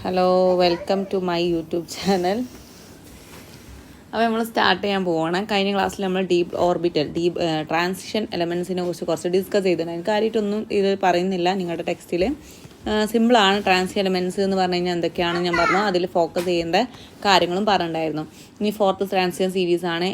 Hello, welcome to my YouTube channel. അപ്പോൾ നമ്മൾ start ചെയ്യാൻ പോവാണ്. കഴിഞ്ഞ ക്ലാസ്സിൽ നമ്മൾ ഡീപ്പ് ട്രാൻസിഷൻ എലമെൻസിനെ കുറിച്ച് കുറച്ച് ഡിസ്കസ് ചെയ്തിട്ടുണ്ട്. കാര്യമായിട്ടൊന്നും ഇത് പറയുന്നില്ല. നിങ്ങളുടെ ടെക്സ്റ്റിൽ സിമ്പിളാണ്. ട്രാൻസിഷൻ എലമെൻസ് എന്ന് പറഞ്ഞു കഴിഞ്ഞാൽ എന്തൊക്കെയാണെന്ന് ഞാൻ പറഞ്ഞു. അതിൽ ഫോക്കസ് ചെയ്യേണ്ട കാര്യങ്ങളും പറഞ്ഞിട്ടുണ്ടായിരുന്നു. ഇനി ഫോർത്ത് ട്രാൻസിഷൻ സീരീസ് ആണ്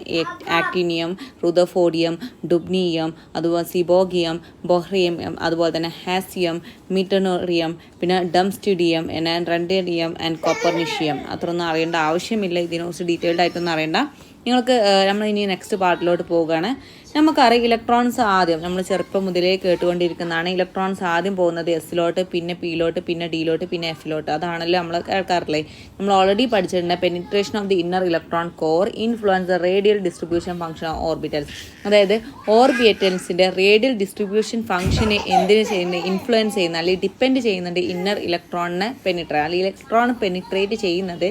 ആക്ടീനിയം, റുദർഫോർഡിയം, ഡുബ്നീയം, അതുപോലെ സിബോഗിയം, ബൊഹ്റിയം, അതുപോലെ തന്നെ ഹാസിയം, മിറ്റനോറിയം, പിന്നെ ഡംസ്റ്റിഡിയം, റെൻഡേഡിയം ആൻഡ് കോപ്പർനിഷ്യം. അത്രയൊന്നും അറിയേണ്ട ആവശ്യമില്ല. ഇതിനെക്കുറിച്ച് ഡീറ്റെയിൽഡ് ആയിട്ടൊന്നും അറിയേണ്ട. നിങ്ങൾക്ക് നമ്മൾ ഇനി നെക്സ്റ്റ് പാർട്ടിലോട്ട് പോവുകയാണ്. നമുക്കറിയാം ഇലക്ട്രോൺസ് ആദ്യം നമ്മൾ ചെറുപ്പം മുതലേ കേട്ടുകൊണ്ടിരിക്കുന്നതാണ്. ഇലക്ട്രോൺസ് ആദ്യം പോകുന്നത് എസിലോട്ട്, പിന്നെ പിയിലോട്ട്, പിന്നെ ഡിയിലോട്ട്, പിന്നെ എഫിലോട്ട്. അതാണല്ലോ നമ്മൾ കേൾക്കാറില്ലേ. നമ്മൾ ഓൾറെഡി പഠിച്ചിട്ടുണ്ട്. Penetration of the inner electron core influence the radial distribution function of orbitals. അതായത് ഓർബിറ്റൽസിൻ്റെ റേഡിയൽ ഡിസ്ട്രിബ്യൂഷൻ ഫംഗ്ഷനെ എന്തിനു ചെയ്യുന്നത്, ഇൻഫ്ലുവൻസ് ചെയ്യുന്ന അല്ലെങ്കിൽ ഡിപ്പെൻഡ് ചെയ്യുന്നുണ്ട് ഇന്നർ ഇലക്ട്രോണിനെ പെനിട്രേറ്റ് അല്ലെങ്കിൽ ഇലക്ട്രോൺ പെനിട്രേറ്റ് ചെയ്യുന്നത്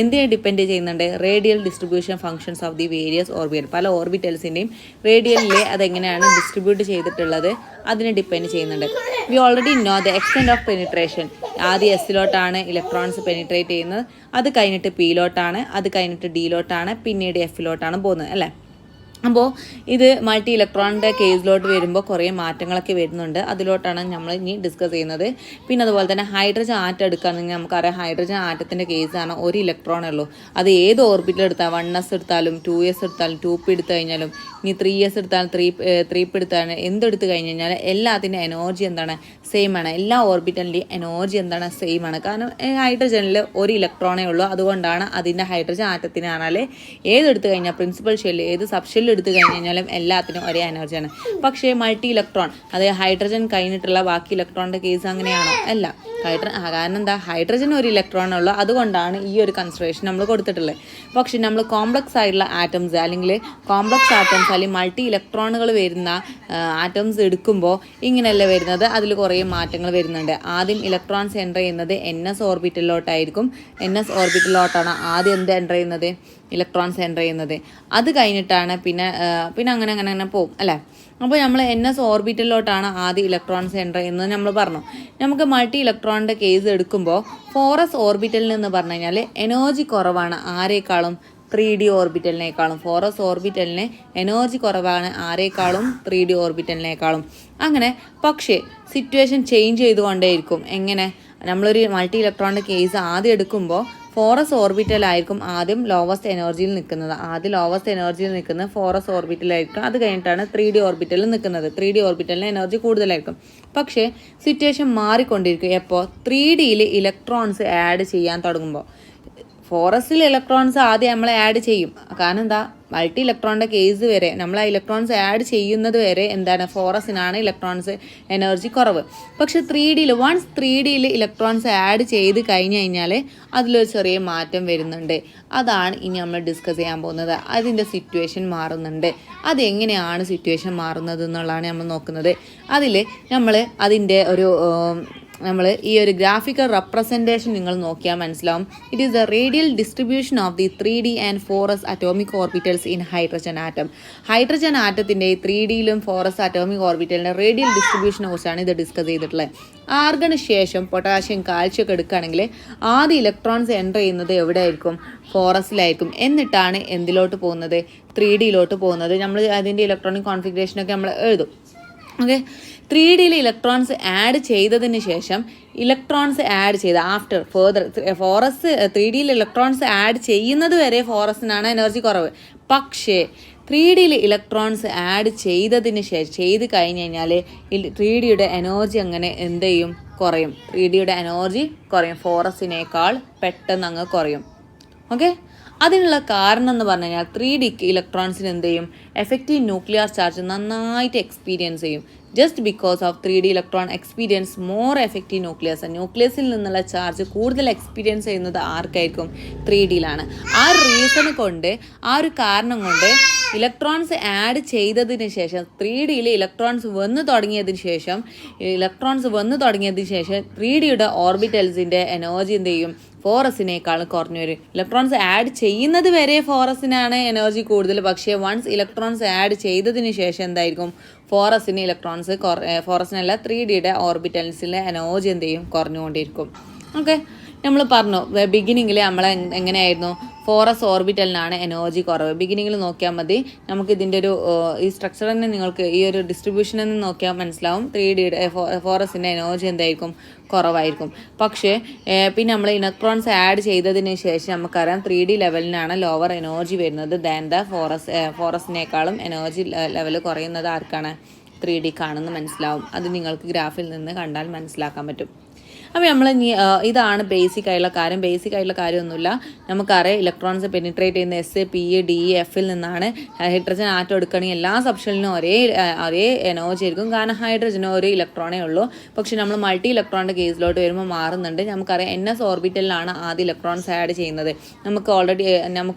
എന്തിനെ ഡിപ്പെൻഡ് ചെയ്യുന്നുണ്ട്, radial distribution functions of the various orbital. പല ഓർബിറ്റൽസിൻ്റെയും റേഡിയലിലെ അതെങ്ങനെയാണ് ഡിസ്ട്രിബ്യൂട്ട് ചെയ്തിട്ടുള്ളത് അതിനെ ഡിപ്പെൻഡ് ചെയ്യുന്നുണ്ട്. We already know the extent of penetration. ആദ്യം എസിലോട്ടാണ് ഇലക്ട്രോൺസ് പെനിട്രേറ്റ് ചെയ്യുന്നത്, അത് കഴിഞ്ഞിട്ട് പിയിലോട്ടാണ്, അത് കഴിഞ്ഞിട്ട് ഡിയിലോട്ടാണ്, പിന്നീട് എഫിലോട്ടാണ് പോകുന്നത് അല്ലേ. അപ്പോൾ ഇത് മൾട്ടി ഇലക്ട്രോണിൻ്റെ കേസിലോട്ട് വരുമ്പോൾ കുറേ മാറ്റങ്ങളൊക്കെ വരുന്നുണ്ട്. അതിലോട്ടാണ് നമ്മൾ ഇനി ഡിസ്കസ് ചെയ്യുന്നത്. പിന്നെ അതുപോലെ തന്നെ ഹൈഡ്രജൻ ആറ്റം എടുക്കുകയാണെങ്കിൽ നമുക്കറിയാം ഹൈഡ്രജൻ ആറ്റത്തിൻ്റെ കേസാണ് ഒരു ഇലക്ട്രോണേ ഉള്ളൂ. അത് ഏത് ഓർബിറ്റിൽ എടുത്താൽ 1s എടുത്താലും 2s എടുത്താലും 2p എടുത്തു കഴിഞ്ഞാലും ഇനി 3s എടുത്താലും 3p എടുത്താലും എന്തെടുത്ത് കഴിഞ്ഞ് കഴിഞ്ഞാൽ എല്ലാത്തിൻ്റെ എനർജി എന്താണ്, സെയിം ആണ്. എല്ലാ ഓർബിറ്റലിൻ്റെയും എനർജി എന്താണ്, സെയിം ആണ്. കാരണം ഹൈഡ്രജനിൽ ഒരു ഇലക്ട്രോണേ ഉള്ളൂ. അതുകൊണ്ടാണ് അതിൻ്റെ ഹൈഡ്രജൻ ആറ്റത്തിനാണെങ്കിൽ ഏതെടുത്ത് കഴിഞ്ഞാൽ പ്രിൻസിപ്പൽ ഷെല്ല് ഏത് സബ് ഷെല്ല് എടുത്തു കഴിഞ്ഞ് കഴിഞ്ഞാലും എല്ലാത്തിനും ഒരേ എനർജിയാണ്. പക്ഷേ മൾട്ടി ഇലക്ട്രോൺ അതായത് ഹൈഡ്രജൻ കഴിഞ്ഞിട്ടുള്ള ബാക്കി ഇലക്ട്രോണിൻ്റെ കേസ് അങ്ങനെയാണോ? അല്ല. കാരണം എന്താ, ഹൈഡ്രജൻ ഒരു ഇലക്ട്രോൺ ഉള്ളൂ. അതുകൊണ്ടാണ് ഈ ഒരു കൺസിഡറേഷൻ നമ്മൾ കൊടുത്തിട്ടുള്ളത്. പക്ഷേ നമ്മൾ കോംപ്ലക്സ് ആയിട്ടുള്ള ആറ്റംസ് അല്ലെങ്കിൽ കോംപ്ലക്സ് ആറ്റംസ് അല്ലെങ്കിൽ മൾട്ടി ഇലക്ട്രോണുകൾ വരുന്ന ആറ്റംസ് എടുക്കുമ്പോൾ ഇങ്ങനെയല്ല വരുന്നത്. അതിൽ കുറേ മാറ്റങ്ങൾ വരുന്നുണ്ട്. ആദ്യം ഇലക്ട്രോൺസ് എൻ്റർ ചെയ്യുന്നത് NS ഓർബിറ്റലിലോട്ടായിരിക്കും. NS ഓർബിറ്റലിലോട്ടാണ് ആദ്യം എന്ത് എൻ്റർ ചെയ്യുന്നത്, ഇലക്ട്രോൺസ് എൻ്റർ ചെയ്യുന്നത്. അത് കഴിഞ്ഞിട്ടാണ് പിന്നെ അങ്ങനെ പോകും അല്ലേ. അപ്പോൾ നമ്മൾ NS ഓർബിറ്റലിലോട്ടാണ് ആദ്യം ഇലക്ട്രോൺസ് എൻ്റർ ചെയ്യുന്നത് നമ്മൾ പറഞ്ഞു. നമുക്ക് മൾട്ടി ഇലക്ട്രോണിൻ്റെ കേസ് എടുക്കുമ്പോൾ 4s ഓർബിറ്റലിൽ നിന്ന് പറഞ്ഞു കഴിഞ്ഞാൽ എനർജി കുറവാണ് ആരേക്കാളും, 3D ഓർബിറ്റലിനേക്കാളും. 4s ഓർബിറ്റലിന് എനർജി കുറവാണ് ആരേക്കാളും, 3D ഓർബിറ്റലിനേക്കാളും. അങ്ങനെ പക്ഷേ സിറ്റുവേഷൻ ചേഞ്ച് ചെയ്തുകൊണ്ടേയിരിക്കും. എങ്ങനെ, നമ്മളൊരു മൾട്ടി ഇലക്ട്രോണിൻ്റെ കേസ് ആദ്യം എടുക്കുമ്പോൾ 4s ഓർബിറ്റലായിരിക്കും ആദ്യം ലോവസ്റ്റ് എനർജിയിൽ നിൽക്കുന്നത്. ആദ്യം ലോവസ്റ്റ് എനർജിയിൽ നിൽക്കുന്നത് 4s ഓർബിറ്റലായിരിക്കും. അത് കഴിഞ്ഞിട്ടാണ് 3D ഓർബിറ്റലിൽ നിൽക്കുന്നത്. 3D ഓർബിറ്റലിന് എനർജി കൂടുതലായിരിക്കും. പക്ഷേ സിറ്റുവേഷൻ മാറിക്കൊണ്ടിരിക്കും. എപ്പോൾ 3Dയിൽ ഇലക്ട്രോൺസ് ആഡ് ചെയ്യാൻ തുടങ്ങുമ്പോൾ. 4sൽ ഇലക്ട്രോൺസ് ആദ്യം നമ്മൾ ആഡ് ചെയ്യും. കാരണം എന്താ, മൾട്ടി ഇലക്ട്രോണിൻ്റെ കേസ് വരെ നമ്മൾ ആ ഇലക്ട്രോൺസ് ആഡ് ചെയ്യുന്നത് വരെ എന്താണ്, 4sനാണ് ഇലക്ട്രോൺസ് എനർജി കുറവ്. പക്ഷെ 3Dയിൽ ഇലക്ട്രോൺസ് ആഡ് ചെയ്ത് കഴിഞ്ഞ് കഴിഞ്ഞാൽ അതിലൊരു ചെറിയ മാറ്റം വരുന്നുണ്ട്. അതാണ് ഇനി നമ്മൾ ഡിസ്കസ് ചെയ്യാൻ പോകുന്നത്. അതിൻ്റെ സിറ്റുവേഷൻ മാറുന്നുണ്ട്. അതെങ്ങനെയാണ് സിറ്റുവേഷൻ മാറുന്നത് എന്നുള്ളതാണ് നമ്മൾ നോക്കുന്നത്. അതിൽ നമ്മൾ അതിൻ്റെ നമ്മൾ ഈ ഒരു ഗ്രാഫിക്കൽ റെപ്രസെൻറ്റേഷൻ നിങ്ങൾ നോക്കിയാൽ മനസ്സിലാവും. It is the radial distribution of the 3D and 4s atomic orbitals in hydrogen atom. Hydrogen ആറ്റത്തിൻ്റെ 3Dയിലും 4s അറ്റോമിക് ഓർബിറ്റലിൻ്റെ റേഡിയൽ ഡിസ്ട്രിബ്യൂഷനെ കുറിച്ചാണ് ഇത് ഡിസ്കസ് ചെയ്തിട്ടുള്ളത്. ആർഗണ് ശേഷം പൊട്ടാഷ്യം, കാൽഷ്യം ഒക്കെ എടുക്കുകയാണെങ്കിൽ ആദ്യം ഇലക്ട്രോൺസ് എൻ്റർ ചെയ്യുന്നത് എവിടെ ആയിരിക്കും, 4sലായിരിക്കും. എന്നിട്ടാണ് എന്തിലോട്ട് പോകുന്നത്, 3Dയിലോട്ട് പോകുന്നത്. നമ്മൾ അതിൻ്റെ ഇലക്ട്രോണിക് കോൺഫിഗറേഷനൊക്കെ നമ്മൾ എഴുതും. ഓക്കെ, 3Dയിൽ ഇലക്ട്രോൺസ് ആഡ് ചെയ്തതിന് ശേഷം ഇലക്ട്രോൺസ് ആഡ് ചെയ്ത് ആഫ്റ്റർ ഫേർദർ 3Dയിൽ ഇലക്ട്രോൺസ് ആഡ് ചെയ്യുന്നത് വരെ 4sനാണ് എനർജി കുറവ്. പക്ഷേ 3Dയിൽ ഇലക്ട്രോൺസ് ആഡ് ചെയ്തതിന് ശേഷം ചെയ്ത് കഴിഞ്ഞ് കഴിഞ്ഞാൽ 3Dയുടെ എനർജി അങ്ങനെ എന്ത് ചെയ്യും, കുറയും. 3Dയുടെ എനർജി കുറയും, 4sനേക്കാൾ പെട്ടെന്ന് അങ്ങ് കുറയും. ഓക്കെ, അതിനുള്ള കാരണം എന്ന് പറഞ്ഞു കഴിഞ്ഞാൽ 3Dക്ക് ഇലക്ട്രോൺസിന് എന്ത് ചെയ്യും, എഫക്റ്റീവ് ന്യൂക്ലിയർ ചാർജ് നന്നായിട്ട് എക്സ്പീരിയൻസ് ചെയ്യും. Just because of 3D electron experience more effective ന്യൂക്ലിയസിൽ നിന്നുള്ള ചാർജ് കൂടുതൽ എക്സ്പീരിയൻസ് ചെയ്യുന്നത് ആർക്കായിരിക്കും, 3Dയിലാണ്. ആ റീസൺ കൊണ്ട്, ആ ഒരു കാരണം കൊണ്ട് ഇലക്ട്രോൺസ് ആഡ് ചെയ്തതിന് ശേഷം 3Dയിൽ ഇലക്ട്രോൺസ് വന്നു തുടങ്ങിയതിന് ശേഷം 3Dയുടെ ഓർബിറ്റൽസിൻ്റെ എനർജി എന്ത് ചെയ്യും, 4sനേക്കാളും കുറഞ്ഞു വരും. ഇലക്ട്രോൺസ് ആഡ് ചെയ്യുന്നത് വരെ 4sനാണ് എനർജി കൂടുതൽ. പക്ഷേ വൺസ് ഇലക്ട്രോൺസ് ആഡ് ചെയ്തതിന് ശേഷം എന്തായിരിക്കും, 4sന് 4sനല്ല 3Dയുടെ ഓർബിറ്റൽസിലെ എനർജി എന്ത് ചെയ്യും, കുറഞ്ഞുകൊണ്ടിരിക്കും. ഓക്കെ, നമ്മൾ പറഞ്ഞു ബിഗിനിങ്ങിൽ നമ്മൾ എങ്ങനെയായിരുന്നു ഫോറസ് ഓർബിറ്റലിനാണ് എനർജി കുറവ്. ബിഗിനിങ്ങിൽ നോക്കിയാൽ മതി, നമുക്ക് ഇതിൻ്റെ ഒരു ഈ സ്ട്രക്ചർ തന്നെ നിങ്ങൾക്ക് ഈ ഒരു ഡിസ്ട്രിബ്യൂഷനിൽ നിന്ന് നോക്കിയാൽ മനസ്സിലാവും 3D ഫോറസിൻ്റെ എനർജി എന്തായിരിക്കും, കുറവായിരിക്കും. പക്ഷേ പിന്നെ നമ്മൾ ഇലക്ട്രോൺസ് ആഡ് ചെയ്തതിന് ശേഷം നമുക്കറിയാം 3D ലെവലിനാണ് ലോവർ എനർജി വരുന്നത് ദാൻ ദ ഫോറസിനേക്കാളും എനർജി ലെവൽ കുറയുന്നത് ആർക്കാണ്, 3D കാണുന്നത് മനസ്സിലാവും. അത് നിങ്ങൾക്ക് ഗ്രാഫിൽ നിന്ന് കണ്ടാൽ മനസ്സിലാക്കാൻ പറ്റും. അപ്പോൾ നമ്മൾ ഇതാണ് ബേസിക് ആയിട്ടുള്ള കാര്യം. ബേസിക് ആയിട്ടുള്ള കാര്യമൊന്നുമില്ല, നമുക്കറിയാം ഇലക്ട്രോൺസ് പെനിട്രേറ്റ് ചെയ്യുന്ന S, P, D, Fൽ നിന്നാണ്. ഹൈഡ്രജൻ ആറ്റം എടുക്കുകയാണെങ്കിൽ എല്ലാ സബ്ഷനിലും ഒരേ എനർജി ആയിരിക്കും, കാരണം ഹൈഡ്രജന് ഒരു ഇലക്ട്രോണേ ഉള്ളൂ. പക്ഷെ നമ്മൾ മൾട്ടി ഇലക്ട്രോണിൻ്റെ കേസിലോട്ട് വരുമ്പോൾ മാറുന്നുണ്ട്. നമുക്കറിയാം NS ഓർബിറ്റലിലാണ് ആദ്യം ഇലക്ട്രോൺസ് ആഡ് ചെയ്യുന്നത്. നമുക്ക് ഓൾറെഡി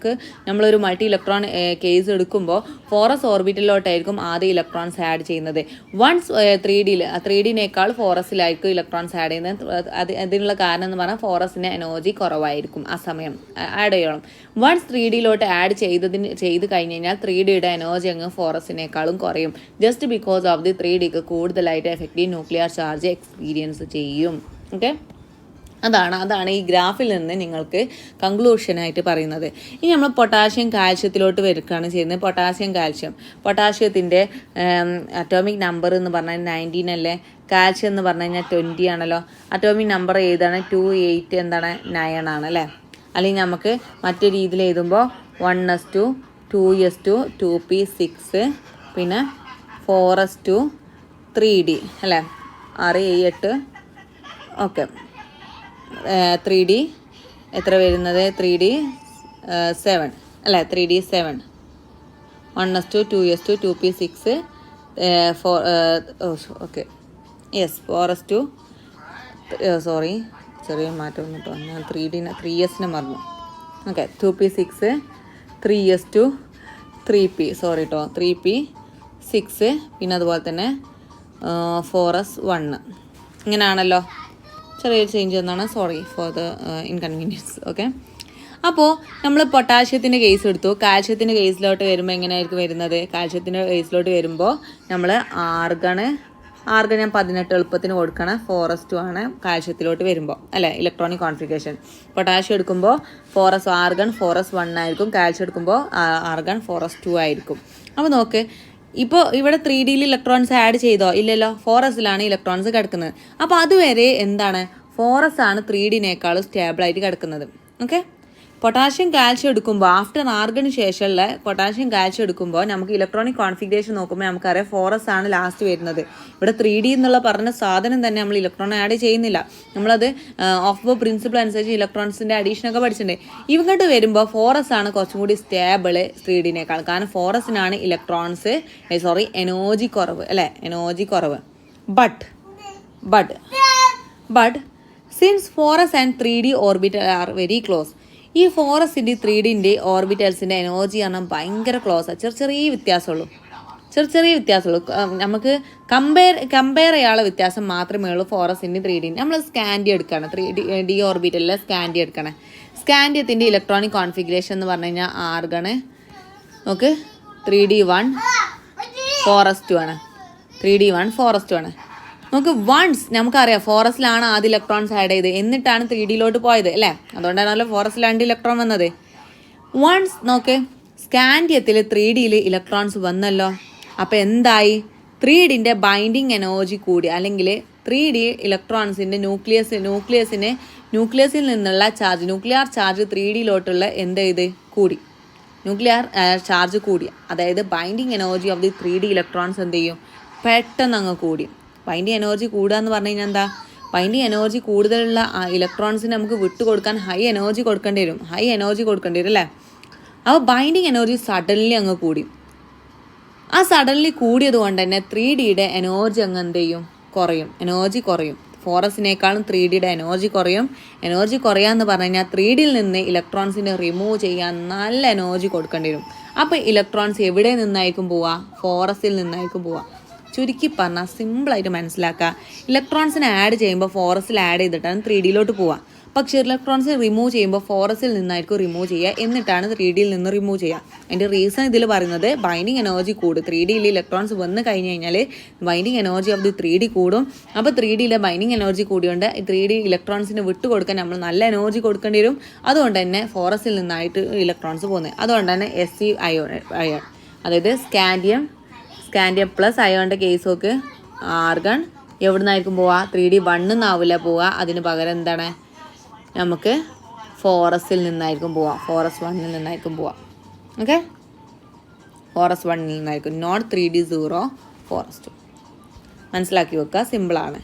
നമ്മളൊരു മൾട്ടി ഇലക്ട്രോൺ കേസ് എടുക്കുമ്പോൾ ഫോറസ് ഓർബിറ്റലിലോട്ടായിരിക്കും ആദ്യം ഇലക്ട്രോൺസ് ആഡ് ചെയ്യുന്നത്. വൺസ് 3Dനേക്കാൾ ഫോറസിലായിരിക്കും ഇലക്ട്രോൺസ് ആഡ് ചെയ്യുന്നത്. അതിനുള്ള കാരണം എന്ന് പറഞ്ഞാൽ ഫോറസിന് എനർജി കുറവായിരിക്കും ആ സമയം ആഡ് ചെയ്യണം. വൺസ് 3Dയിലോട്ട് ആഡ് ചെയ്ത് കഴിഞ്ഞ് കഴിഞ്ഞാൽ 3Dയുടെ എനർജി അങ്ങ് ഫോറസിനേക്കാളും കുറയും. ജസ്റ്റ് ബിക്കോസ് ഓഫ് ദി 3Dക്ക് കൂടുതലായിട്ട് എഫക്റ്റീവ് ന്യൂക്ലിയർ ചാർജ് എക്സ്പീരിയൻസ് ചെയ്യും. ഓക്കെ, അതാണ് ഈ ഗ്രാഫിൽ നിന്ന് നിങ്ങൾക്ക് കൺക്ലൂഷനായിട്ട് പറയുന്നത്. ഇനി നമ്മൾ പൊട്ടാഷ്യം കാൽഷ്യത്തിലോട്ട് വരികയാണ് ചെയ്യുന്നത്. പൊട്ടാഷ്യത്തിൻ്റെ അറ്റോമിക് നമ്പർ എന്ന് പറഞ്ഞാൽ 19 അല്ലേ, കാൽഷ്യം എന്ന് പറഞ്ഞു കഴിഞ്ഞാൽ 20 ആണല്ലോ. അറ്റോമിക് നമ്പർ ഏതാണ്, 28 എന്താണ് 9 ആണ് അല്ലേ. അല്ലെങ്കിൽ നമുക്ക് മറ്റു രീതിയിൽ എഴുതുമ്പോൾ 1s2 2s2 2p6 പിന്നെ 4s2 3d അല്ലേ, 6 8 ഓക്കെ. 3D എത്ര വരുന്നത്, 3D 7 അല്ലേ, 3D 7 1s2 2s2 2p6 okay yes 4s2 sorry ചെറിയ മാറ്റം കേട്ടോ, ഞാൻ 3Sനെ മറന്നു. Okay 2p6 3s2 3p sorry കേട്ടോ 3p6 പിന്നെ അതുപോലെ തന്നെ 4s1 ഇങ്ങനെയാണല്ലോ. ചെറിയൊരു ചേഞ്ച് എന്നാണ്, sorry for the inconvenience. Okay, അപ്പോൾ നമ്മൾ പൊട്ടാഷ്യത്തിൻ്റെ കേസ് എടുത്തു. കാൽഷ്യത്തിൻ്റെ കേസിലോട്ട് വരുമ്പോൾ എങ്ങനെയായിരിക്കും വരുന്നത്, കാൽഷ്യത്തിൻ്റെ കേസിലോട്ട് വരുമ്പോൾ നമ്മൾ ആർഗൺ ഞാൻ 18 എളുപ്പത്തിന് കൊടുക്കണം. 4s2 ആണ് കാൽഷ്യത്തിലോട്ട് വരുമ്പോൾ അല്ലേ, ഇലക്ട്രോണിക് കോൺഫിഗറേഷൻ. പൊട്ടാഷ്യം എടുക്കുമ്പോൾ ആർഗൺ 4s1 ആയിരിക്കും, കാൽഷ്യം എടുക്കുമ്പോൾ ആർഗൺ 4s2 ആയിരിക്കും. അപ്പോൾ നോക്ക്, ഇപ്പോൾ ഇവിടെ 3Dയിൽ ഇലക്ട്രോൺസ് ആഡ് ചെയ്തോ, ഇല്ലല്ലോ, 4sലാണ് ഇലക്ട്രോൺസ് കിടക്കുന്നത്. അപ്പോൾ അതുവരെ എന്താണ്, 4s ആണ് 3Dനേക്കാളും സ്റ്റേബിളായിട്ട് കിടക്കുന്നത്. ഓക്കെ, പൊട്ടാഷ്യം കാൽഷ്യം എടുക്കുമ്പോൾ ആഫ്റ്റർ ആർഗന് ശേഷമുള്ള പൊട്ടാഷ്യം കാൽഷ്യം എടുക്കുമ്പോൾ നമുക്ക് ഇലക്ട്രോണിക് കോൺഫിഗറേഷൻ നോക്കുമ്പോൾ നമുക്കറിയാം 4s ആണ് ലാസ്റ്റ് വരുന്നത്. ഇവിടെ 3D എന്നുള്ള പറഞ്ഞ സാധനം തന്നെ നമ്മൾ ഇലക്ട്രോൺ ആഡ് ചെയ്യുന്നില്ല. നമ്മളത് ഓഫ് പ്രിൻസിപ്പിൾ അനുസരിച്ച് ഇലക്ട്രോൺസിൻ്റെ അഡീഷനൊക്കെ പഠിച്ചിട്ടുണ്ട്. ഇങ്ങോട്ട് വരുമ്പോൾ 4s ആണ് കുറച്ചും കൂടി സ്റ്റേബിൾ 3Dനേക്കാൾ, കാരണം 4sനാണ് ഇലക്ട്രോൺസ് എനർജി കുറവ് അല്ലേ, എനർജി കുറവ്. But since 4s and 3D orbital are very close, ഈ 4sൻ്റെ 3Dൻ്റെ ഓർബിറ്റൽസിൻ്റെ എനർജി പറഞ്ഞാൽ ഭയങ്കര ക്ലോസാണ്. ചെറിയ വ്യത്യാസമുള്ളൂ. നമുക്ക് കമ്പയർ ചെയ്യാനുള്ള വ്യത്യാസം മാത്രമേ ഉള്ളൂ 4sൻ്റെ 3D. നമ്മൾ സ്കാൻഡി എടുക്കുകയാണ്, 3D ഓർബിറ്റലിലെ സ്കാൻഡി എടുക്കണം. സ്കാൻഡിയത്തിൻ്റെ ഇലക്ട്രോണിക് കോൺഫിഗറേഷൻ എന്ന് പറഞ്ഞു കഴിഞ്ഞാൽ ആർഗണ് നോക്ക് 3D1 4s2 ആണ്, 3D1 4s2 ആണ്. നമുക്ക് വൺസ് നമുക്കറിയാം 4sലാണ് ആദ്യം ഇലക്ട്രോൺസ് ആഡ് ചെയ്ത്, എന്നിട്ടാണ് 3Dയിലോട്ട് പോയത് അല്ലേ, അതുകൊണ്ടാണല്ലോ 4sലാണ് ഇലക്ട്രോൺ വന്നത്. വൺസ് നോക്ക് സ്കാൻഡിയത്തിൽ 3Dയിൽ ഇലക്ട്രോൺസ് വന്നല്ലോ. അപ്പോൾ എന്തായി, 3Dൻ്റെ ബൈൻഡിങ് എനർജി കൂടി, അല്ലെങ്കിൽ 3D ഇലക്ട്രോൺസിൻ്റെ ന്യൂക്ലിയസിൽ നിന്നുള്ള ചാർജ്, ന്യൂക്ലിയർ ചാർജ് 3Dയിലോട്ടുള്ള കൂടി, ന്യൂക്ലിയർ ചാർജ് കൂടി. അതായത് binding energy of the 3D electrons എന്ത് ചെയ്യും, പെട്ടെന്ന് അങ്ങ് കൂടി. ബൈൻഡിങ് എനർജി കൂടുക എന്ന് പറഞ്ഞു കഴിഞ്ഞാൽ എന്താ, ബൈൻഡിങ് എനർജി കൂടുതലുള്ള ഇലക്ട്രോൺസിന് നമുക്ക് വിട്ടുകൊടുക്കാൻ ഹൈ എനർജി കൊടുക്കേണ്ടി വരും അല്ലേ. അപ്പോൾ ബൈൻഡിങ് എനർജി സഡൻലി അങ്ങ് കൂടി. ആ സഡൻലി കൂടിയത് കൊണ്ട് തന്നെ 3Dയുടെ എനർജി അങ്ങ് എന്ത് ചെയ്യും, എനർജി കുറയും. 4sനേക്കാളും 3Dയുടെ എനർജി കുറയും. എനർജി കുറയാന്ന് പറഞ്ഞു കഴിഞ്ഞാൽ 3Dയിൽ നിന്ന് ഇലക്ട്രോൺസിനെ റിമൂവ് ചെയ്യാൻ നല്ല എനർജി കൊടുക്കേണ്ടി വരും. അപ്പോൾ ഇലക്ട്രോൺസ് എവിടെ നിന്നായിരിക്കും പോവുക, 4sൽ നിന്നായിരിക്കും പോവുക. ചുരുക്കി പറഞ്ഞാൽ സിമ്പിളായിട്ട് മനസ്സിലാക്കുക, ഇലക്ട്രോൺസിനെ ആഡ് ചെയ്യുമ്പോൾ 4sൽ ആഡ് ചെയ്തിട്ടാണ് 3Dയിലോട്ട് പോവുക. പക്ഷേ ഇലക്ട്രോൺസ് റിമൂവ് ചെയ്യുമ്പോൾ ഫോറസിൽ നിന്നായിരിക്കും റിമൂവ് ചെയ്യുക, എന്നിട്ടാണ് 3Dയിൽ നിന്ന് റിമൂവ് ചെയ്യുക. അതിൻ്റെ റീസൺ ഇതിൽ പറയുന്നത് ബൈൻഡിങ് എനർജി കൂടും. 3Dയിൽ ഇലക്ട്രോൺസ് വന്ന് കഴിഞ്ഞ് കഴിഞ്ഞാൽ binding energy of the 3D കൂടും. അപ്പോൾ 3Dയിലെ ബൈൻഡിങ് എനർജി കൂടിയുണ്ട് 3D ഇലക്ട്രോൺസിന് വിട്ടു കൊടുക്കാൻ നമ്മൾ നല്ല എനർജി കൊടുക്കേണ്ടി വരും. അതുകൊണ്ട് തന്നെ ഫോറസിൽ നിന്നായിട്ട് ഇലക്ട്രോൺസ് പോകുന്നത്. അതുകൊണ്ട് തന്നെ Sc അയോൺ അതായത് സ്കാൻഡിയം പ്ലസ് അയോണിൻ്റെ കേസ് നോക്ക്, ആർഗൺ എവിടെ നിന്നായിരിക്കും പോവുക? 3D 1 നിന്നാവില്ല പോവുക. അതിന് പകരം എന്താണ്, നമുക്ക് ഫോറസിൽ നിന്നായിരിക്കും പോവുക. ഫോറസ് 1 നിന്നായിരിക്കും പോവുക. ഓക്കെ, ഫോറസ് 1 നിന്നായിരിക്കും, നോട്ട് 3D 0 ഫോറസ് 2. മനസ്സിലാക്കി വെക്കുക, സിമ്പിളാണ്.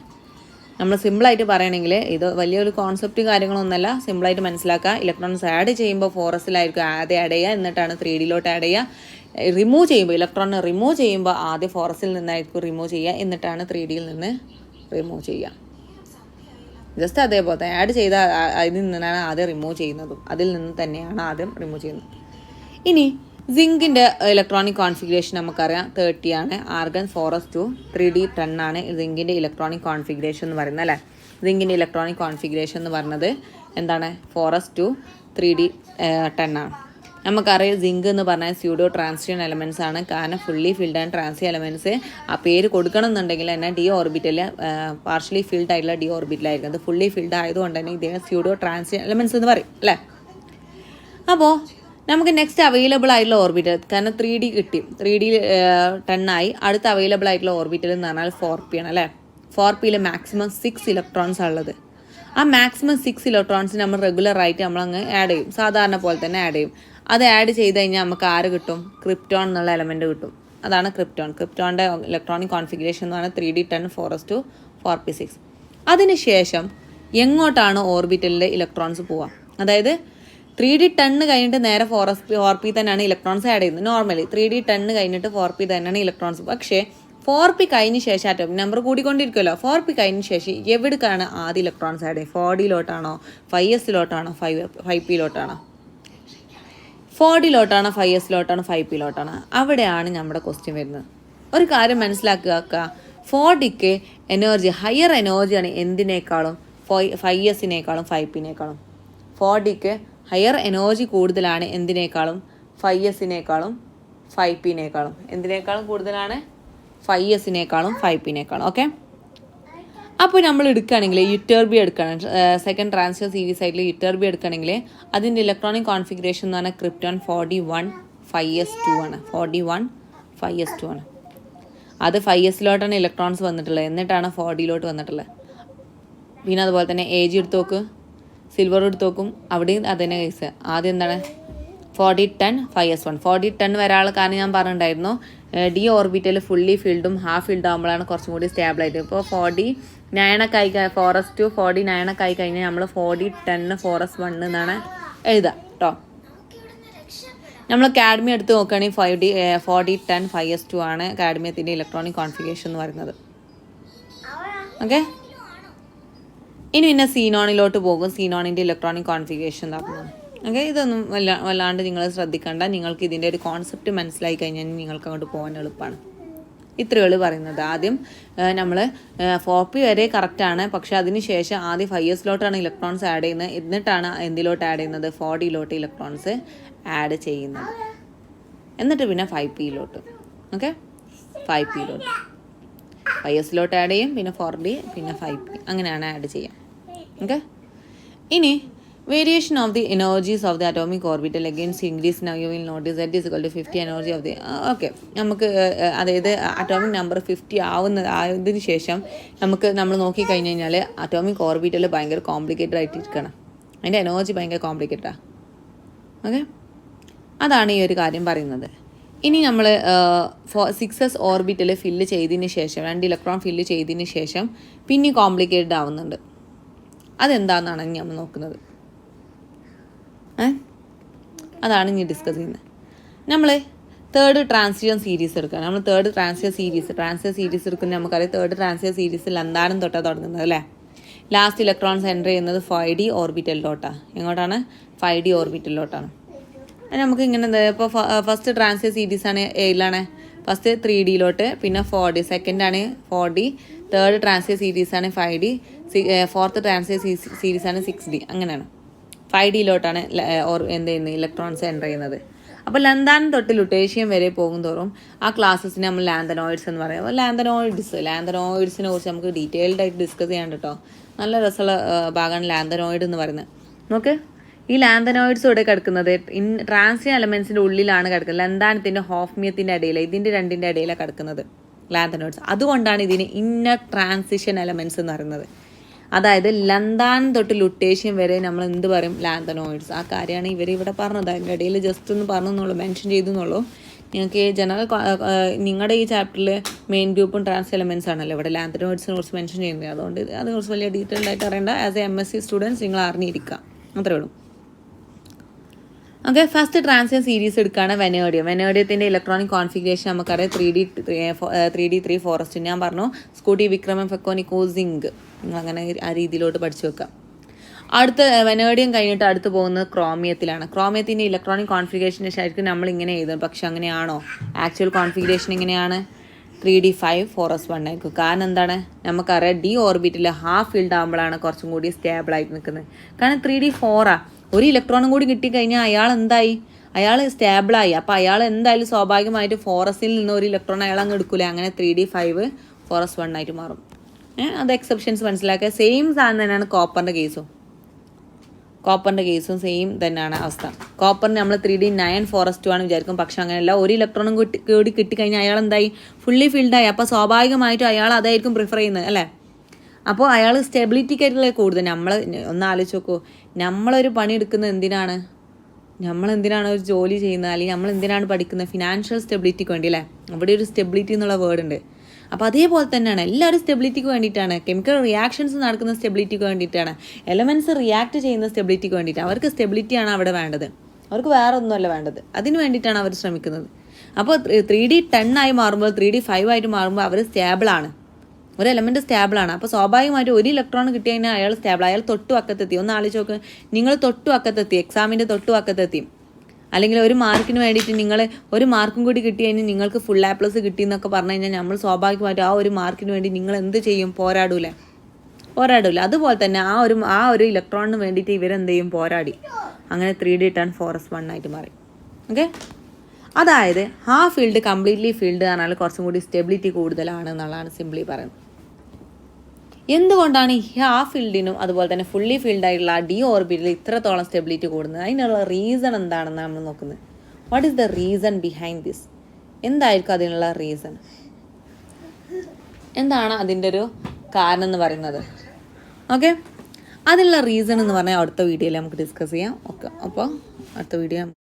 നമ്മൾ സിമ്പിളായിട്ട് പറയണമെങ്കിൽ ഇത് വലിയൊരു കോൺസെപ്റ്റ് കാര്യങ്ങളൊന്നുമല്ല, സിമ്പിളായിട്ട് മനസ്സിലാക്കുക. ഇലക്ട്രോൺസ് ആഡ് ചെയ്യുമ്പോൾ ഫോറസിലായിരിക്കും ആദ്യം ആഡ് ചെയ്യുക, എന്നിട്ടാണ് 3Dയിലോട്ട് ആഡ് ചെയ്യുക. റിമൂവ് ചെയ്യുമ്പോൾ ഇലക്ട്രോണിനെ റിമൂവ് ചെയ്യുമ്പോൾ ആദ്യം ഫോറസിൽ നിന്നായിരിക്കും റിമൂവ് ചെയ്യുക, എന്നിട്ടാണ് 3Dയിൽ നിന്ന് റിമൂവ് ചെയ്യുക. ജസ്റ്റ് അതേപോലെ ആഡ് ചെയ്ത അതിൽ നിന്നാണ് ആദ്യം റിമൂവ് ചെയ്യുന്നതും അതിൽ നിന്ന് തന്നെയാണ് ആദ്യം റിമൂവ് ചെയ്യുന്നത്. ഇനി സിങ്കിൻ്റെ ഇലക്ട്രോണിക് കോൺഫിഗറേഷൻ നമുക്കറിയാം 30 ആണ്. ആർഗൺ ഫോറസ് 2 3D 10 ആണ് സിങ്കിൻ്റെ ഇലക്ട്രോണിക് കോൺഫിഗറേഷൻ എന്ന് പറയുന്നത് അല്ലേ. സിങ്കിൻ്റെ ഇലക്ട്രോണിക് കോൺഫിഗറേഷൻ എന്ന് പറയുന്നത് എന്താണ്? ഫോറസ് 2 3D 10 ആണ്. നമുക്കറിയാം സിങ്ക് എന്ന് പറഞ്ഞാൽ സ്യൂഡോ ട്രാൻസിഷൻ എലമെൻറ്റ്സ് ആണ്. കാരണം ഫുള്ളി ഫിൽഡ് ആൻഡ് ട്രാൻസി എലമെൻറ്റ്സ് ആ പേര് കൊടുക്കണം എന്നുണ്ടെങ്കിൽ തന്നെ ഡി ഓർബിറ്റൽ പാർഷ്യലി ഫിൽഡ് ആയിട്ടുള്ള ഡി ഓർബിറ്റലായിരിക്കും. അത് ഫുള്ളി ഫിൽഡ് ആയതുകൊണ്ട് തന്നെ ഇതിനെ സ്യൂഡോ ട്രാൻസിഷൻ എലമെൻറ്റ്സ് എന്ന് പറയും അല്ലേ. അപ്പോൾ നമുക്ക് നെക്സ്റ്റ് അവൈലബിൾ ആയിട്ടുള്ള ഓർബിറ്റൽ, കാരണം 3D കിട്ടി, 3D 10 ആയി. അടുത്ത അവൈലബിൾ ആയിട്ടുള്ള ഓർബിറ്റൽ എന്ന് പറഞ്ഞാൽ 4p ആണ് അല്ലേ. 4pയിൽ മാക്സിമം 6 ഇലക്ട്രോൺസ് ഉള്ളത്. ആ മാക്സിമം 6 ഇലക്ട്രോൺസ് നമ്മൾ റെഗുലറായിട്ട് നമ്മളങ്ങ് ആഡ് ചെയ്യും, സാധാരണ പോലെ തന്നെ ആഡ് ചെയ്യും. അത് ആഡ് ചെയ്ത് കഴിഞ്ഞാൽ നമുക്ക് ആര് കിട്ടും? ക്രിപ്റ്റോൺ എന്നുള്ള എലമെൻറ്റ് കിട്ടും. അതാണ് ക്രിപ്റ്റോൺ. ക്രിപ്റ്റോണിൻ്റെ ഇലക്ട്രോണിക് കോൺഫിഗറേഷൻ എന്ന് പറഞ്ഞാൽ 3D 10 ഫോറസ് 2 4p6. അതിനുശേഷം എങ്ങോട്ടാണ് ഓർബിറ്റലിലെ ഇലക്ട്രോൺസ് പോവുക? അതായത് 3D 10 കഴിഞ്ഞിട്ട് നേരെ 4p തന്നെയാണ് ഇലക്ട്രോൺസ് ആഡ് ചെയ്യുന്നത്. നോർമലി 3D 10 കഴിഞ്ഞിട്ട് 4p തന്നെയാണ് ഇലക്ട്രോൺസ്. പക്ഷേ 4p കഴിഞ്ഞ ശേഷം ആറ്റോമിക് നമ്പർ കൂടിക്കൊണ്ടിരിക്കുമല്ലോ. 4p കഴിഞ്ഞ ശേഷം എവിടേക്കാണ് ആദ്യം ഇലക്ട്രോൺസ് ആഡ് ചെയ്യുക? 4Dയിലോട്ടാണോ 5sലോട്ടാണോ 5pയിലോട്ടാണോ? 4Dയിലോട്ടാണോ 5sലോട്ടാണോ 5pയിലോട്ടാണോ? അവിടെയാണ് നമ്മുടെ ക്വസ്റ്റ്യൻ വരുന്നത്. ഒരു കാര്യം മനസ്സിലാക്കുക, 4Dക്ക് എനർജി ഹയർ എനർജിയാണ് എന്തിനേക്കാളും 5sനേക്കാളും 5pനേക്കാളും. 4Dക്ക് ഹയർ എനർജി കൂടുതലാണ് എന്തിനേക്കാളും 5sനേക്കാളും 5pനേക്കാളും. എന്തിനേക്കാളും കൂടുതലാണ്? 5sനേക്കാളും 5pനേക്കാളും. ഓക്കെ, അപ്പോൾ നമ്മൾ എടുക്കുകയാണെങ്കിൽ യുറ്റർബി എടുക്കുകയാണ്, സെക്കൻഡ് ട്രാൻസിഷൻ സീരീസ് ആയിട്ടുള്ള യുറ്റർബി എടുക്കുകയാണെങ്കിൽ അതിൻ്റെ ഇലക്ട്രോണിക് കോൺഫിഗറേഷൻ എന്ന് പറഞ്ഞാൽ ക്രിപ്റ്റോൺ 4D1 5s2 ആണ്. 4D1 5s2 ആണ്. അത് 5sലോട്ടാണ് ഇലക്ട്രോൺസ് വന്നിട്ടുള്ളത്, എന്നിട്ടാണ് 4Dയിലോട്ട് വന്നിട്ടുള്ളത്. പിന്നെ അതുപോലെ തന്നെ AG എടുത്ത് നോക്ക്, സിൽവർ എടുത്ത് നോക്കും, അവിടെയും അതന്നെ കേസ്. ആദ്യം എന്താണ്? 4D 10 5s1. 4D 10 വരാനുള്ള കാരണം ഞാൻ പറഞ്ഞിട്ടുണ്ടായിരുന്നു, ഡി ഓർബിറ്റൽ ഫുള്ളി ഫിൽഡും ഹാഫ് ഫിൽഡ് ആകുമ്പോഴാണ് കുറച്ചും കൂടി സ്റ്റേബിൾ ആയിട്ട്. ഇപ്പോൾ 4D 9 ഒക്കെ ആയി ഫോറസ് 2 4D 9 ഒക്കെ ആയി കഴിഞ്ഞാൽ നമ്മൾ 4D 10 ഫോറസ് 1 എന്നാണ് എഴുതുക കേട്ടോ. നമ്മൾ കാഡ്മിയം എടുത്ത് നോക്കുകയാണെങ്കിൽ 4D 10 5s2 ആണ് കാഡ്മിയത്തിൻ്റെ ഇലക്ട്രോണിക് കോൺഫിഗറേഷൻ എന്ന് പറയുന്നത്. ഓക്കെ, ഇനി പിന്നെ സീനോണിലോട്ട് പോകും. സീനോണിൻ്റെ ഇലക്ട്രോണിക് കോൺഫിഗറേഷൻ എന്താക്കുന്നത്? ഓക്കെ, ഇതൊന്നും വല്ലാണ്ട് നിങ്ങൾ ശ്രദ്ധിക്കേണ്ട. നിങ്ങൾക്ക് ഇതിൻ്റെ ഒരു കോൺസെപ്റ്റ് മനസ്സിലായി കഴിഞ്ഞാൽ നിങ്ങൾക്ക് അങ്ങോട്ട് പോകാൻ എളുപ്പമാണ്. ഇത്രയുള്ളൂ പറയുന്നത്. ആദ്യം നമ്മൾ 4p വരെ കറക്റ്റാണ്, പക്ഷെ അതിന് ശേഷം ആദ്യം 5sലോട്ടാണ് ഇലക്ട്രോൺസ് ആഡ് ചെയ്യുന്നത്, എന്നിട്ടാണ് എന്തിലോട്ട് ആഡ് ചെയ്യുന്നത്? 4Dയിലോട്ട് ഇലക്ട്രോൺസ് ആഡ് ചെയ്യുന്നത്, എന്നിട്ട് പിന്നെ 5pയിലോട്ട്. ഓക്കെ, 5pയിലോട്ട് 5sലോട്ട് ആഡ് ചെയ്യും, പിന്നെ 4D, പിന്നെ 5p, അങ്ങനെയാണ് ആഡ് ചെയ്യുക. ഓക്കെ, ഇനി variation of the energies of the atomic orbital against increase now you will notice Z = 50 energy of the. Okay, നമുക്ക് അതായത് അറ്റോമിക് നമ്പർ 50 ആയതിനു ശേഷം നമ്മൾ നോക്കിക്കഴിഞ്ഞ് കഴിഞ്ഞാൽ അറ്റോമിക് ഓർബിറ്റൽ ഭയങ്കര കോംപ്ലിക്കേറ്റഡ് ആയിട്ട് ഇരിക്കണം. അതിൻ്റെ എനർജി ഭയങ്കര കോംപ്ലിക്കേറ്റഡാണ്. ഓക്കെ, അതാണ് ഈ ഒരു കാര്യം പറയുന്നത്. ഇനി നമ്മൾ 6s ഓർബിറ്റൽ ഫില്ല് ചെയ്തതിന് ശേഷം 2 ഇലക്ട്രോൺ ഫില്ല് ചെയ്തതിന് ശേഷം പിന്നെ കോംപ്ലിക്കേറ്റഡ് ആവുന്നുണ്ട്. അതെന്താണെന്നാണ് ഇനി നമ്മൾ നോക്കുന്നത്. അതാണ് ഇനി ഡിസ്കസ് ചെയ്യുന്നത്. നമ്മൾ തേർഡ് ട്രാൻസിഷൻ സീരീസ് എടുക്കുക. നമ്മൾ തേർഡ് ട്രാൻസിഷൻ സീരീസ് എടുക്കുന്നത് നമുക്കറിയാം. തേർഡ് ട്രാൻസിഷൻ സീരീസിൽ എന്താണെന്ന് തൊട്ടാണ് തുടങ്ങുന്നത് അല്ലേ. ലാസ്റ്റ് ഇലക്ട്രോൺസ് എൻ്റർ ചെയ്യുന്നത് 5D ഓർബിറ്റലിലോട്ടാണ്. എങ്ങോട്ടാണ്? 5D ഓർബിറ്റലിലോട്ടാണ്. നമുക്ക് ഇങ്ങനെ ഇപ്പോൾ ഫസ്റ്റ് ട്രാൻസിഷൻ സീരീസ് ആണ് ഏതിലാണ്? ഫസ്റ്റ് 3Dയിലോട്ട്, പിന്നെ 4D, സെക്കൻഡാണ് 4D, third ട്രാൻസിയർ സീരീസാണ് 5D, fourth ട്രാൻസിയർ സീരീസാണ് 6D. അങ്ങനെയാണ് 5Dയിലോട്ടാണ് എന്ത് ചെയ്യുന്നത്, ഇലക്ട്രോൺസ് എൻ്റർ ചെയ്യുന്നത്. അപ്പോൾ ലന്താനം തൊട്ട് ലുട്ടേഷ്യം വരെ പോകും തോറും ആ ക്ലാസ്സസിനെ നമ്മൾ ലാന്തനോയിഡ്സ് എന്ന് പറയും. അപ്പോൾ ലാന്തനോയിഡ്സിനെ കുറിച്ച് നമുക്ക് ഡീറ്റെയിൽഡ് ആയിട്ട് ഡിസ്കസ് ചെയ്യാൻ കേട്ടോ. നല്ല രസമുള്ള ഭാഗമാണ് ലാന്തനോയിഡ് എന്ന് പറയുന്നത്. നമുക്ക് ഈ ലാന്തനോയിഡ്സ് ഇവിടെ കിടക്കുന്നത് ട്രാൻസിയൻ എലമെൻസിൻ്റെ ഉള്ളിലാണ് കിടക്കുന്നത്. ലന്താനത്തിൻ്റെ ഹോഫ്മിയത്തിൻ്റെ ഇടയിൽ, ഇതിൻ്റെ രണ്ടിൻ്റെ ഇടയിലാണ് കിടക്കുന്നത് ലാന്തനോയിഡ്സ്. അതുകൊണ്ടാണ് ഇതിന് ഇന്നർ ട്രാൻസിഷൻ എലമെൻറ്റ്സ് എന്ന് പറയുന്നത്. അതായത് ലന്താനം തൊട്ട് ലുട്ടേഷ്യം വരെ നമ്മൾ എന്ത് പറയും, ലാന്തനോയിഡ്സ്. ആ കാര്യമാണ് ഇവിടെ പറഞ്ഞത്. അതിൻ്റെ ഇടയിൽ ജസ്റ്റ് ഒന്ന് പറഞ്ഞെന്നുള്ളൂ, മെൻഷൻ ചെയ്തെന്നുള്ളൂ. നിങ്ങൾക്ക് ജനറൽ നിങ്ങളുടെ ഈ ചാപ്റ്ററിൽ മെയിൻ ഗ്രൂപ്പും ട്രാൻസ് എലമെൻറ്റ്സ് ആണല്ലോ ഇവിടെ ലാന്തനോയിഡ്സിനെ കുറിച്ച് മെൻഷൻ ചെയ്യുന്നത്. അതുകൊണ്ട് അതിനെക്കുറിച്ച് വലിയ ഡീറ്റെയിൽഡ് ആയിട്ട് അറിയേണ്ട. ആസ് എ MSc സ്റ്റുഡൻസ് നിങ്ങൾ അറിഞ്ഞിരിക്കുക, അത്രേ ഉള്ളൂ. ഓക്കെ, ഫസ്റ്റ് ട്രാൻസിയൻ സീരീസ് എടുക്കുകയാണ് വെനേഡിയത്തിൻ്റെ ഇലക്ട്രോണിക് കോൺഫിഗറേഷൻ നമുക്കറിയാം. 3D3 ഫോറസ്റ്റ് ഞാൻ പറഞ്ഞു. സ്കൂട്ടി വിക്രമൻ ഫെക്കോനിക്കോ സിങ്ക്, നിങ്ങൾ അങ്ങനെ ആ രീതിയിലോട്ട് പഠിച്ചു വെക്കാം. അടുത്ത വെനേഡിയം കഴിഞ്ഞിട്ട് അടുത്ത് പോകുന്നത് ക്രോമിയത്തിലാണ്. ക്രോമിയത്തിൻ്റെ ഇലക്ട്രോണിക് കോൺഫിഗറേഷന് ശരിക്കും നമ്മൾ ഇങ്ങനെ എഴുതും, പക്ഷെ അങ്ങനെയാണോ? ആക്ച്വൽ കോൺഫിഗറേഷൻ എങ്ങനെയാണ്? 3D5 4s1 ആയിരിക്കും. കാരണം എന്താണ്, നമുക്കറിയാം ഡി ഓർബിറ്റിൽ ഹാഫ് ഫീൽഡ് ആകുമ്പോഴാണ് കുറച്ചും കൂടി സ്റ്റേബിൾ ആയിട്ട് നിൽക്കുന്നത്. കാരണം 3D4 ഒരു ഇലക്ട്രോണും കൂടി കിട്ടിക്കഴിഞ്ഞാൽ അയാൾ സ്റ്റേബിളായി. അപ്പോൾ അയാൾ എന്തായാലും സ്വാഭാവികമായിട്ട് 4sൽ നിന്ന് ഒരു ഇലക്ട്രോൺ അയാൾ അങ്ങ് എടുക്കില്ല. അങ്ങനെ 3D5 4s1 ആയിട്ട് മാറും. അത് എക്സെപ്ഷൻസ് മനസ്സിലാക്കുക. സെയിം സാധനം തന്നെയാണ് കോപ്പറിൻ്റെ കേസും സെയിം തന്നെയാണ് അവസ്ഥ. കോപ്പറിന് നമ്മൾ 3D9 4s2 ആണ് വിചാരിക്കും, പക്ഷെ അങ്ങനെയല്ല. ഒരു ഇലക്ട്രോണും കൂടി കിട്ടിക്കഴിഞ്ഞാൽ അയാൾ എന്തായി, ഫുള്ളി ഫിൽഡായി. അപ്പോൾ സ്വാഭാവികമായിട്ടും അയാൾ അതായിരിക്കും പ്രിഫർ ചെയ്യുന്നത് അല്ലേ. അപ്പോൾ അയാൾ സ്റ്റെബിലിറ്റിക്കായിട്ടുള്ള കൂടുതൽ. നമ്മൾ ഒന്ന് ആലോചിച്ച് നോക്കൂ, നമ്മളൊരു പണി എടുക്കുന്നത് എന്തിനാണ്? നമ്മളെന്തിനാണ് ഒരു ജോലി ചെയ്യുന്നത്, അല്ലെങ്കിൽ നമ്മൾ എന്തിനാണ് പഠിക്കുന്നത്? ഫിനാൻഷ്യൽ സ്റ്റെബിലിറ്റിക്ക് വേണ്ടി അല്ലേ. അവിടെ ഒരു സ്റ്റെബിലിറ്റി എന്നുള്ള വേർഡ് ഉണ്ട്. അപ്പോൾ അതേപോലെ തന്നെയാണ് എല്ലാവരും സ്റ്റെബിലിറ്റിക്ക് വേണ്ടിയിട്ടാണ്. കെമിക്കൽ റിയാക്ഷൻസ് നടക്കുന്ന സ്റ്റെബിലിറ്റിക്ക് വേണ്ടിയിട്ടാണ്. എലമെൻറ്റ്സ് റിയാക്ട് ചെയ്യുന്ന സ്റ്റെബിലിറ്റിക്ക് വേണ്ടിയിട്ട്. അവർക്ക് സ്റ്റെബിലിറ്റിയാണ് അവിടെ വേണ്ടത്, അവർക്ക് വേറെ ഒന്നുമല്ല വേണ്ടത്. അതിന് വേണ്ടിയിട്ടാണ് അവർ ശ്രമിക്കുന്നത്. അപ്പോൾ 3D10 ആയി മാറുമ്പോൾ 3D5 ആയിട്ട് മാറുമ്പോൾ അവർ സ്റ്റേബിളാണ്, ഒരു എലമെൻറ്റ് സ്റ്റേബിളാണ്. അപ്പോൾ സ്വാഭാവികമായിട്ട് ഒരു ഇലക്ട്രോൺ കിട്ടി കഴിഞ്ഞാൽ അയാൾ സ്റ്റേബിൾ. അയാൾ തൊട്ടു അക്കത്തെത്തി. ഒന്ന് ആലോചിച്ച് നോക്ക്, നിങ്ങൾ തൊട്ടു അക്കത്തെത്തി, എക്സാമിൻ്റെ തൊട്ടു അക്കത്തെത്തി. അല്ലെങ്കിൽ ഒരു മാർക്കിന് വേണ്ടിയിട്ട് നിങ്ങൾ ഒരു മാർക്കും കൂടി കിട്ടി കഴിഞ്ഞാൽ നിങ്ങൾക്ക് ഫുൾ A+ കിട്ടി എന്നൊക്കെ പറഞ്ഞു കഴിഞ്ഞാൽ നമ്മൾ സ്വാഭാവികമായിട്ടും ആ ഒരു മാർക്കിന് വേണ്ടി നിങ്ങൾ എന്ത് ചെയ്യും? പോരാടൂല. അതുപോലെ തന്നെ ആ ഒരു ഇലക്ട്രോണിന് വേണ്ടിയിട്ട് ഇവരെന്ത് ചെയ്യും? പോരാടി. അങ്ങനെ 3D10 4s1 ആയിട്ട് മാറി. ഓക്കെ, അതായത് ഹാഫ് ഫീൽഡ് കംപ്ലീറ്റ്ലി ഫീൽഡ് പറഞ്ഞാൽ കുറച്ചും കൂടി സ്റ്റെബിലിറ്റി കൂടുതലാണ് എന്നുള്ളതാണ് സിംപ്ലി പറയുന്നത്. എന്തുകൊണ്ടാണ് ഈ ഹാഫ് ഫീൽഡിനും അതുപോലെ തന്നെ ഫുള്ളി ഫീൽഡായിട്ടുള്ള ഡി ഓർബിറ്റിൽ ഇത്രത്തോളം സ്റ്റെബിലിറ്റി കൂടുന്നത്? അതിനുള്ള റീസൺ എന്താണെന്ന് നമ്മൾ നോക്കുന്നത്. What is the reason behind this? എന്തായിരിക്കും അതിനുള്ള റീസൺ? എന്താണ് അതിൻ്റെ ഒരു കാരണം എന്ന് പറയുന്നത്? ഓക്കെ, അതിനുള്ള റീസൺ എന്ന് പറഞ്ഞാൽ അടുത്ത വീഡിയോയിൽ നമുക്ക് ഡിസ്കസ് ചെയ്യാം. ഓക്കെ, അപ്പോൾ അടുത്ത വീഡിയോ